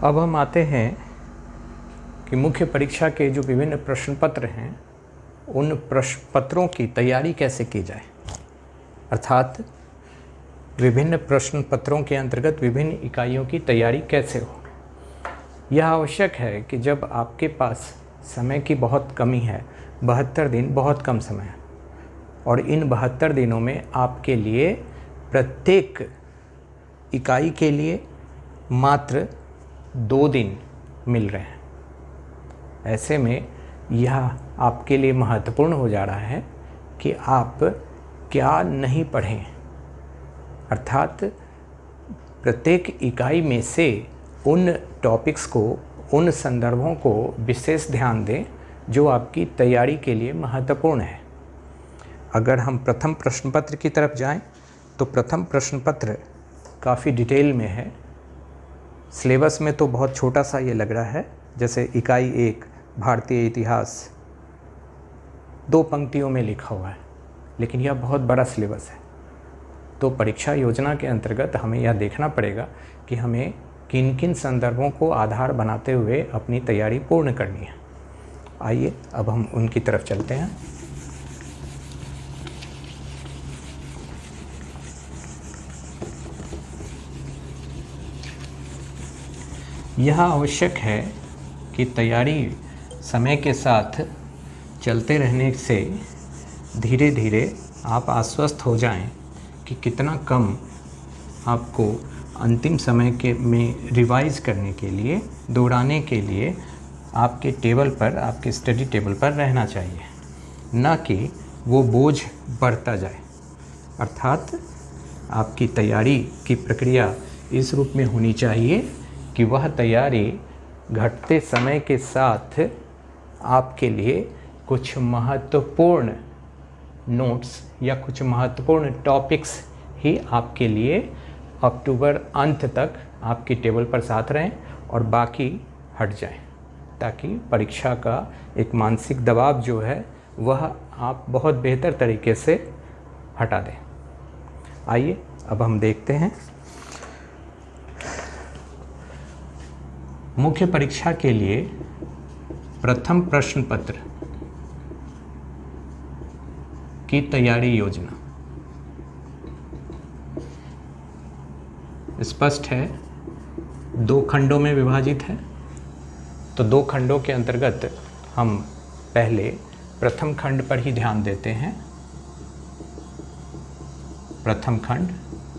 अब हम आते हैं कि मुख्य परीक्षा के जो विभिन्न प्रश्न पत्र हैं उन प्रश्न पत्रों की तैयारी कैसे की जाए, अर्थात विभिन्न प्रश्न पत्रों के अंतर्गत विभिन्न इकाइयों की तैयारी कैसे हो। यह आवश्यक है कि जब आपके पास समय की बहुत कमी है, 72 दिन बहुत कम समय है, और इन 72 दिनों में आपके लिए प्रत्येक इकाई के लिए मात्र 2 दिन मिल रहे हैं। ऐसे में यह आपके लिए महत्वपूर्ण हो जा रहा है कि आप क्या नहीं पढ़ें, अर्थात प्रत्येक इकाई में से उन टॉपिक्स को, उन संदर्भों को विशेष ध्यान दें जो आपकी तैयारी के लिए महत्वपूर्ण है। अगर हम प्रथम प्रश्न पत्र की तरफ जाएं तो प्रथम प्रश्न पत्र काफ़ी डिटेल में है। सिलेबस में तो बहुत छोटा सा ये लग रहा है, जैसे इकाई 1 भारतीय इतिहास 2 पंक्तियों में लिखा हुआ है, लेकिन यह बहुत बड़ा सिलेबस है। तो परीक्षा योजना के अंतर्गत हमें यह देखना पड़ेगा कि हमें किन किन संदर्भों को आधार बनाते हुए अपनी तैयारी पूर्ण करनी है। आइए अब हम उनकी तरफ चलते हैं। यह आवश्यक है कि तैयारी समय के साथ चलते रहने से धीरे धीरे आप आश्वस्त हो जाएं कि कितना कम आपको अंतिम समय के में रिवाइज करने के लिए, दोहराने के लिए आपके टेबल पर, आपके स्टडी टेबल पर रहना चाहिए, न कि वो बोझ बढ़ता जाए। अर्थात आपकी तैयारी की प्रक्रिया इस रूप में होनी चाहिए कि वह तैयारी घटते समय के साथ आपके लिए कुछ महत्वपूर्ण नोट्स या कुछ महत्वपूर्ण टॉपिक्स ही आपके लिए अक्टूबर अंत तक आपकी टेबल पर साथ रहें और बाकी हट जाएं, ताकि परीक्षा का एक मानसिक दबाव जो है वह आप बहुत बेहतर तरीके से हटा दें। आइए अब हम देखते हैं मुख्य परीक्षा के लिए प्रथम प्रश्न पत्र की तैयारी योजना। स्पष्ट है, 2 खंडों में विभाजित है। तो 2 खंडों के अंतर्गत हम पहले प्रथम खंड पर ही ध्यान देते हैं। प्रथम खंड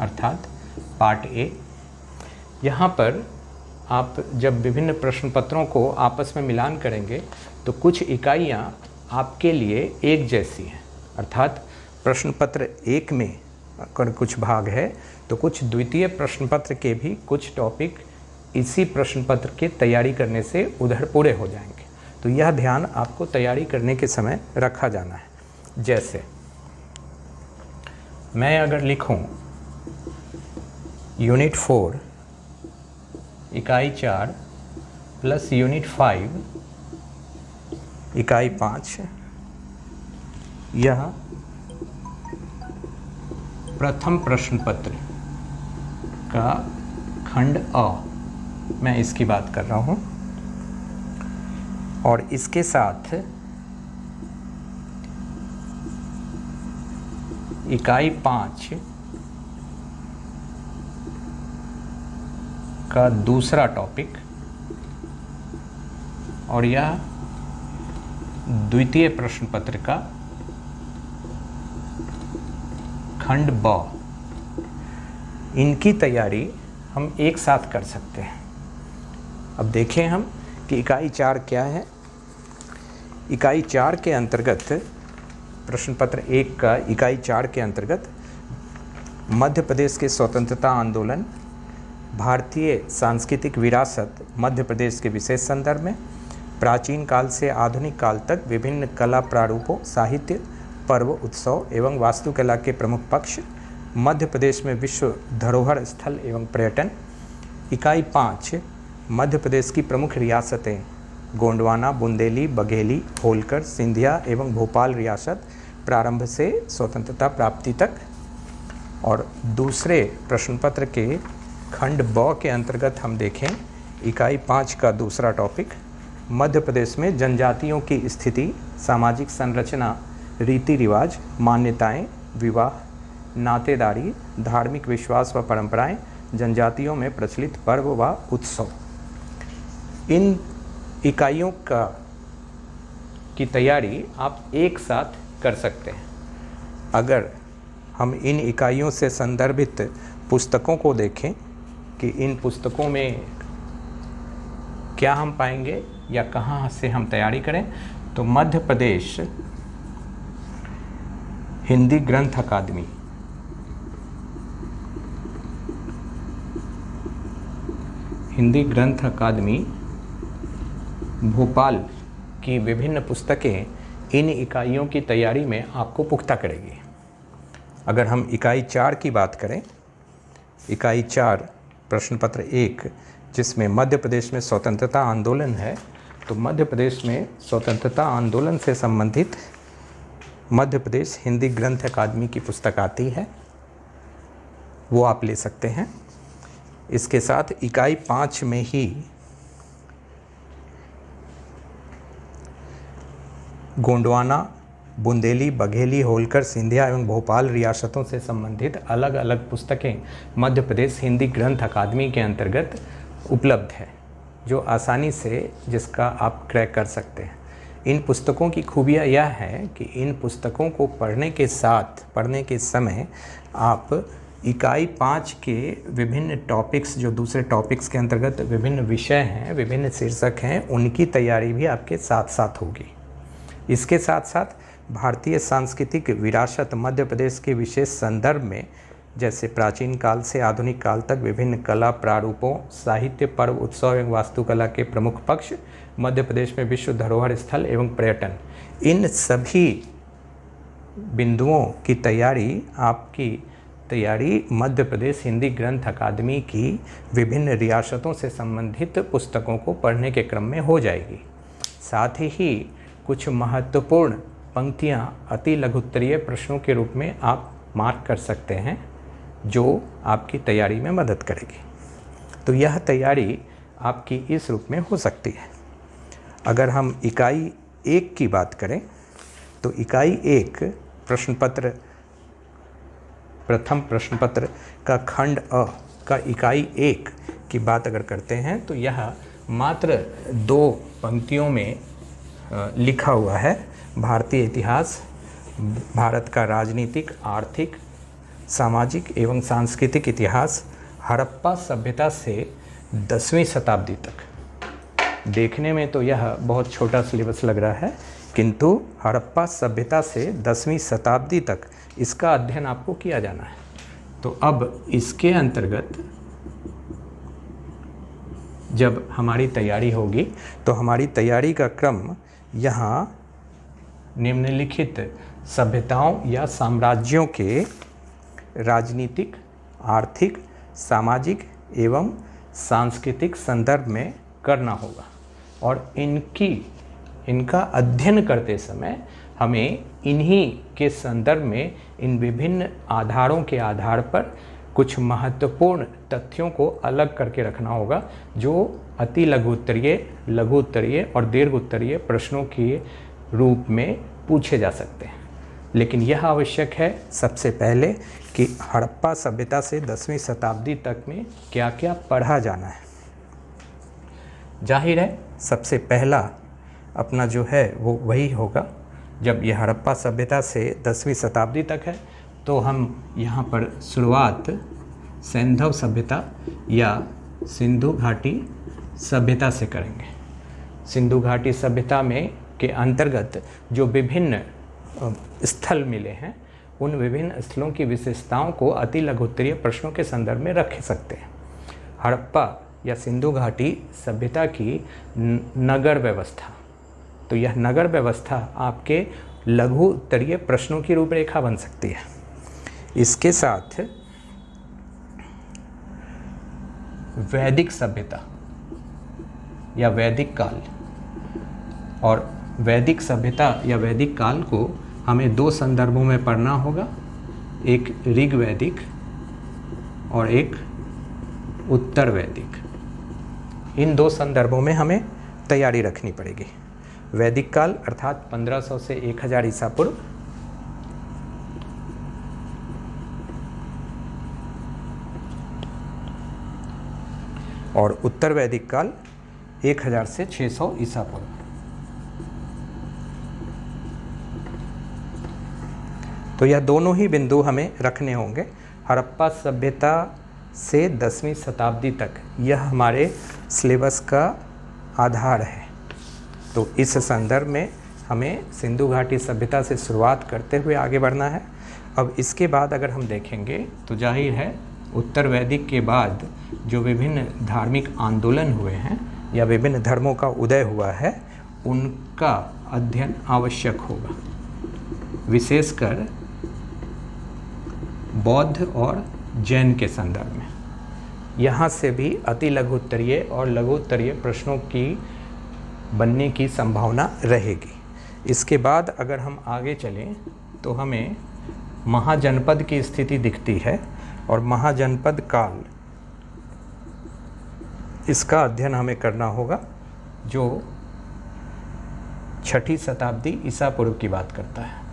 अर्थात पार्ट ए। यहाँ पर आप जब विभिन्न प्रश्न पत्रों को आपस में मिलान करेंगे तो कुछ इकाइयाँ आपके लिए एक जैसी हैं, अर्थात प्रश्न पत्र 1 में अगर कुछ भाग है तो कुछ द्वितीय प्रश्न पत्र के भी कुछ टॉपिक इसी प्रश्न पत्र की तैयारी करने से उधर पूरे हो जाएंगे। तो यह ध्यान आपको तैयारी करने के समय रखा जाना है। जैसे मैं अगर लिखूं यूनिट 4 इकाई 4 प्लस यूनिट 5 इकाई 5, यह प्रथम प्रश्न पत्र का खंड अ, मैं इसकी बात कर रहा हूँ, और इसके साथ इकाई 5 का दूसरा टॉपिक, और यह द्वितीय प्रश्न पत्र का खंड ब। इनकी तैयारी हम एक साथ कर सकते हैं। अब देखें हम कि इकाई 4 क्या है। इकाई 4 के अंतर्गत प्रश्न पत्र 1 का इकाई 4 के अंतर्गत मध्य प्रदेश के स्वतंत्रता आंदोलन, भारतीय सांस्कृतिक विरासत मध्य प्रदेश के विशेष संदर्भ में, प्राचीन काल से आधुनिक काल तक विभिन्न कला प्रारूपों, साहित्य, पर्व, उत्सव एवं वास्तुकला के प्रमुख पक्ष, मध्य प्रदेश में विश्व धरोहर स्थल एवं पर्यटन। इकाई 5 मध्य प्रदेश की प्रमुख रियासतें गोंडवाना, बुंदेली, बघेली, होलकर, सिंधिया एवं भोपाल रियासत प्रारंभ से स्वतंत्रता प्राप्ति तक। और दूसरे प्रश्न पत्र के खंड ब के अंतर्गत हम देखें इकाई 5 का दूसरा टॉपिक, मध्य प्रदेश में जनजातियों की स्थिति, सामाजिक संरचना, रीति रिवाज, मान्यताएं, विवाह, नातेदारी, धार्मिक विश्वास व परंपराएं, जनजातियों में प्रचलित पर्व व उत्सव। इन इकाइयों की तैयारी आप एक साथ कर सकते हैं। अगर हम इन इकाइयों से संदर्भित पुस्तकों को देखें कि इन पुस्तकों में क्या हम पाएंगे या कहाँ से हम तैयारी करें, तो मध्य प्रदेश हिंदी ग्रंथ अकादमी, हिंदी ग्रंथ अकादमी भोपाल की विभिन्न पुस्तकें इन इकाइयों की तैयारी में आपको पुख्ता करेगी। अगर हम इकाई 4 की बात करें, इकाई 4 प्रश्न पत्र 1 जिसमें मध्य प्रदेश में स्वतंत्रता आंदोलन है, तो मध्य प्रदेश में स्वतंत्रता आंदोलन से संबंधित मध्य प्रदेश हिंदी ग्रंथ अकादमी की पुस्तक आती है, वो आप ले सकते हैं। इसके साथ इकाई 5 में ही गोंडवाना, बुंदेली, बघेली, होलकर, सिंधिया एवं भोपाल रियासतों से संबंधित अलग अलग पुस्तकें मध्य प्रदेश हिंदी ग्रंथ अकादमी के अंतर्गत उपलब्ध है, जो आसानी से जिसका आप क्रय कर सकते हैं। इन पुस्तकों की खूबियाँ यह है कि इन पुस्तकों को पढ़ने के समय आप इकाई 5 के विभिन्न टॉपिक्स, जो दूसरे टॉपिक्स के अंतर्गत विभिन्न विषय हैं, विभिन्न शीर्षक हैं, उनकी तैयारी भी आपके साथ साथ होगी। इसके साथ साथ भारतीय सांस्कृतिक विरासत मध्य प्रदेश के विशेष संदर्भ में, जैसे प्राचीन काल से आधुनिक काल तक विभिन्न कला प्रारूपों, साहित्य, पर्व, उत्सव एवं वास्तुकला के प्रमुख पक्ष, मध्य प्रदेश में विश्व धरोहर स्थल एवं पर्यटन, इन सभी बिंदुओं की तैयारी मध्य प्रदेश हिंदी ग्रंथ अकादमी की विभिन्न रियासतों से संबंधित पुस्तकों को पढ़ने के क्रम में हो जाएगी। साथ ही कुछ महत्वपूर्ण पंक्तियाँ अति लघुत्तरीय प्रश्नों के रूप में आप मार्क कर सकते हैं, जो आपकी तैयारी में मदद करेगी। तो यह तैयारी आपकी इस रूप में हो सकती है। अगर हम इकाई 1 की बात करें, तो इकाई 1 प्रथम प्रश्न पत्र का खंड अ का इकाई 1 की बात अगर करते हैं, तो यह मात्र 2 पंक्तियों में लिखा हुआ है। भारतीय इतिहास, भारत का राजनीतिक, आर्थिक, सामाजिक एवं सांस्कृतिक इतिहास, हड़प्पा सभ्यता से 10वीं शताब्दी तक। देखने में तो यह बहुत छोटा सिलेबस लग रहा है, किंतु हड़प्पा सभ्यता से 10वीं शताब्दी तक इसका अध्ययन आपको किया जाना है। तो अब इसके अंतर्गत जब हमारी तैयारी होगी, तो हमारी तैयारी का क्रम यहाँ निम्नलिखित सभ्यताओं या साम्राज्यों के राजनीतिक, आर्थिक, सामाजिक एवं सांस्कृतिक संदर्भ में करना होगा। और इनका अध्ययन करते समय हमें इन्हीं के संदर्भ में इन विभिन्न आधारों के आधार पर कुछ महत्वपूर्ण तथ्यों को अलग करके रखना होगा, जो अति लघु उत्तरीय और दीर्घ उत्तरीय प्रश्नों के रूप में पूछे जा सकते हैं। लेकिन यह आवश्यक है सबसे पहले कि हड़प्पा सभ्यता से 10वीं शताब्दी तक में क्या क्या पढ़ा जाना है। जाहिर है सबसे पहला अपना जो है वो वही होगा। जब यह हड़प्पा सभ्यता से 10वीं शताब्दी तक है, तो हम यहाँ पर शुरुआत सैंधव सभ्यता या सिंधु घाटी सभ्यता से करेंगे। सिंधु घाटी सभ्यता में के अंतर्गत जो विभिन्न स्थल मिले हैं, उन विभिन्न स्थलों की विशेषताओं को अति लघुत्तरीय प्रश्नों के संदर्भ में रख सकते हैं। हड़प्पा या सिंधु घाटी सभ्यता की नगर व्यवस्था, तो यह नगर व्यवस्था आपके लघु उत्तरीय प्रश्नों की रूपरेखा बन सकती है। इसके साथ वैदिक सभ्यता या वैदिक काल, और वैदिक सभ्यता या वैदिक काल को हमें 2 संदर्भों में पढ़ना होगा, एक ऋग्वैदिक और एक उत्तर वैदिक। इन दो संदर्भों में हमें तैयारी रखनी पड़ेगी। वैदिक काल अर्थात 1500 से 1000 ईसा पूर्व, और उत्तर वैदिक काल 1000 से 600 ईसा पूर्व। तो यह दोनों ही बिंदु हमें रखने होंगे। हड़प्पा सभ्यता से 10वीं शताब्दी तक यह हमारे सिलेबस का आधार है। तो इस संदर्भ में हमें सिंधु घाटी सभ्यता से शुरुआत करते हुए आगे बढ़ना है। अब इसके बाद अगर हम देखेंगे तो जाहिर है उत्तर वैदिक के बाद जो विभिन्न धार्मिक आंदोलन हुए हैं या विभिन्न धर्मों का उदय हुआ है, उनका अध्ययन आवश्यक होगा, विशेषकर बौद्ध और जैन के संदर्भ में। यहाँ से भी अति लघुत्तरीय और लघुत्तरीय प्रश्नों की बनने की संभावना रहेगी। इसके बाद अगर हम आगे चलें तो हमें महाजनपद की स्थिति दिखती है, और महाजनपद काल, इसका अध्ययन हमें करना होगा, जो 6ठी शताब्दी ईसा पूर्व की बात करता है।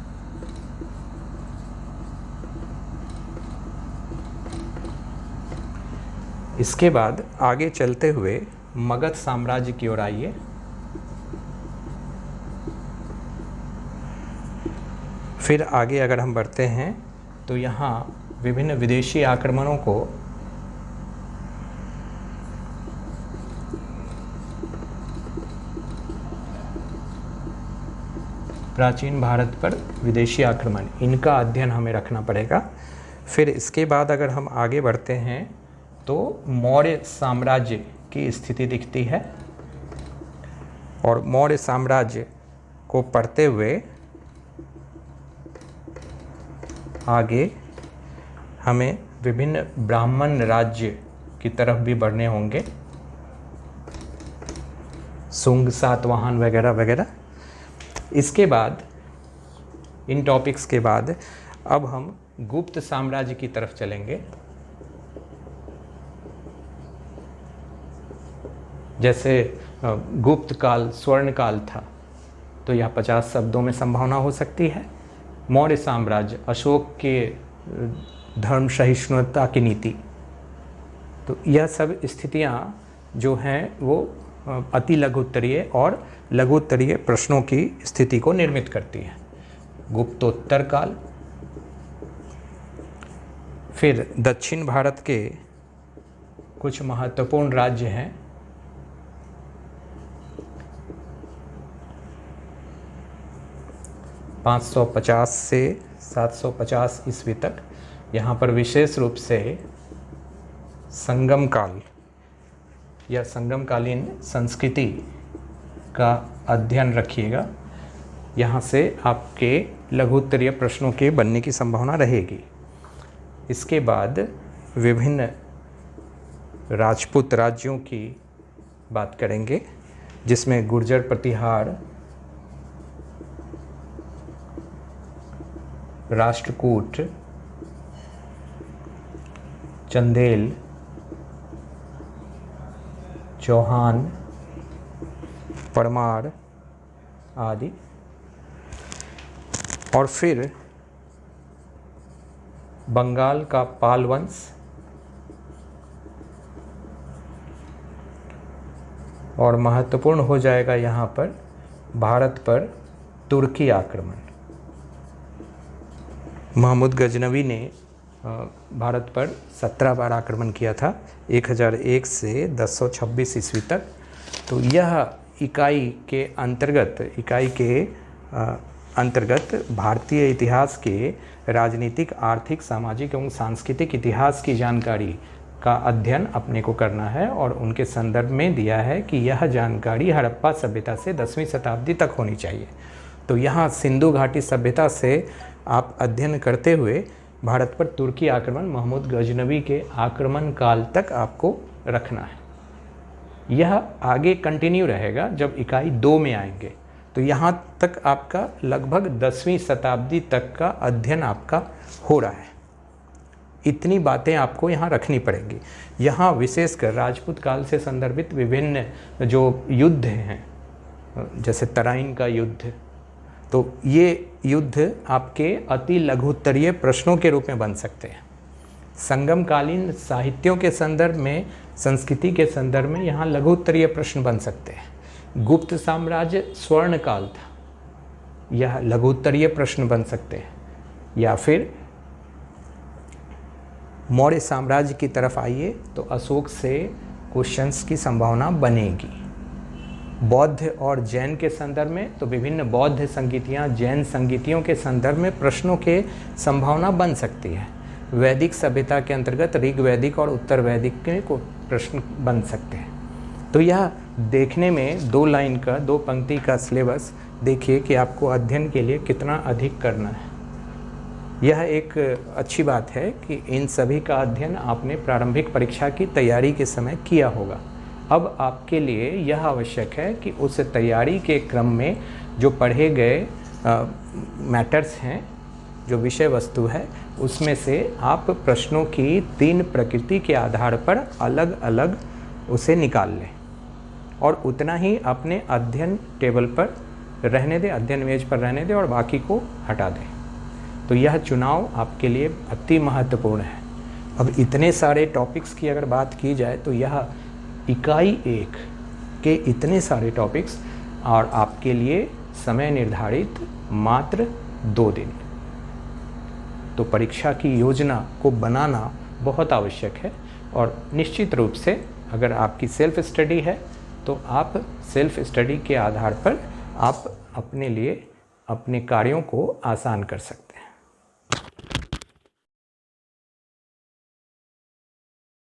इसके बाद आगे चलते हुए मगध साम्राज्य की ओर आइए। फिर आगे अगर हम बढ़ते हैं तो यहाँ विभिन्न विदेशी आक्रमणों को प्राचीन भारत पर विदेशी आक्रमण, इनका अध्ययन हमें रखना पड़ेगा। फिर इसके बाद अगर हम आगे बढ़ते हैं तो मौर्य साम्राज्य की स्थिति दिखती है, और मौर्य साम्राज्य को पढ़ते हुए आगे हमें विभिन्न ब्राह्मण राज्य की तरफ भी बढ़ने होंगे, सुंग, सातवाहन वगैरह वगैरह। इसके बाद इन टॉपिक्स के बाद अब हम गुप्त साम्राज्य की तरफ चलेंगे। जैसे गुप्त काल स्वर्ण काल था, तो यह 50 शब्दों में संभावना हो सकती है। मौर्य साम्राज्य, अशोक के धर्म सहिष्णुता की नीति, तो यह सब स्थितियां जो हैं वो अति लघुत्तरीय और लघुत्तरीय प्रश्नों की स्थिति को निर्मित करती है। गुप्तोत्तर काल, फिर दक्षिण भारत के कुछ महत्वपूर्ण राज्य हैं, (550 से 750 ईस्वी तक। यहाँ पर विशेष रूप से संगम काल या संगमकालीन संस्कृति का अध्ययन रखिएगा। यहाँ से आपके लघुत्तरीय प्रश्नों के बनने की संभावना रहेगी। इसके बाद विभिन्न राजपूत राज्यों की बात करेंगे, जिसमें गुर्जर प्रतिहार, राष्ट्रकूट, चंदेल, चौहान, परमार आदि। और फिर बंगाल का पाल वंश, और महत्वपूर्ण हो जाएगा यहाँ पर भारत पर तुर्की आक्रमण। महमूद गजनवी ने भारत पर 17 बार आक्रमण किया था, 1001 से 1026 ईस्वी तक। तो यह इकाई के अंतर्गत भारतीय इतिहास के राजनीतिक, आर्थिक, सामाजिक एवं सांस्कृतिक इतिहास की जानकारी का अध्ययन अपने को करना है, और उनके संदर्भ में दिया है कि यह जानकारी हड़प्पा सभ्यता से 10वीं शताब्दी तक होनी चाहिए। तो यहाँ सिंधु घाटी सभ्यता से आप अध्ययन करते हुए भारत पर तुर्की आक्रमण, महमूद गजनवी के आक्रमण काल तक आपको रखना है। यह आगे कंटिन्यू रहेगा जब इकाई 2 में आएंगे। तो यहाँ तक आपका लगभग 10वीं शताब्दी तक का अध्ययन आपका हो रहा है। इतनी बातें आपको यहाँ रखनी पड़ेंगी। यहाँ विशेषकर राजपूत काल से संदर्भित विभिन्न जो युद्ध हैं, जैसे तराइन का युद्ध, तो ये युद्ध आपके अति लघुत्तरीय प्रश्नों के रूप में बन सकते हैं। संगमकालीन साहित्यों के संदर्भ में, संस्कृति के संदर्भ में यहाँ लघुत्तरीय प्रश्न बन सकते हैं। गुप्त साम्राज्य स्वर्ण काल था, यह लघुत्तरीय प्रश्न बन सकते हैं। या फिर मौर्य साम्राज्य की तरफ आइए तो अशोक से क्वेश्चंस की संभावना बनेगी। बौद्ध और जैन के संदर्भ में तो विभिन्न बौद्ध संगीतियाँ, जैन संगीतियों के संदर्भ में प्रश्नों के संभावना बन सकती है। वैदिक सभ्यता के अंतर्गत ऋग वैदिक और उत्तर वैदिक के को प्रश्न बन सकते हैं। तो यह देखने में 2 लाइन का, 2 पंक्ति का सिलेबस देखिए कि आपको अध्ययन के लिए कितना अधिक करना है। यह एक अच्छी बात है कि इन सभी का अध्ययन आपने प्रारंभिक परीक्षा की तैयारी के समय किया होगा। अब आपके लिए यह आवश्यक है कि उस तैयारी के क्रम में जो पढ़े गए मैटर्स हैं, जो विषय वस्तु है, उसमें से आप प्रश्नों की 3 प्रकृति के आधार पर अलग अलग उसे निकाल लें और उतना ही अपने अध्ययन टेबल पर रहने दें, अध्ययन मेज पर रहने दें और बाकी को हटा दें। तो यह चुनाव आपके लिए अति महत्वपूर्ण है। अब इतने सारे टॉपिक्स की अगर बात की जाए तो यह इकाई 1 के इतने सारे टॉपिक्स और आपके लिए समय निर्धारित मात्र 2 दिन। तो परीक्षा की योजना को बनाना बहुत आवश्यक है और निश्चित रूप से अगर आपकी सेल्फ स्टडी है तो आप सेल्फ स्टडी के आधार पर आप अपने लिए अपने कार्यों को आसान कर सकते हैं।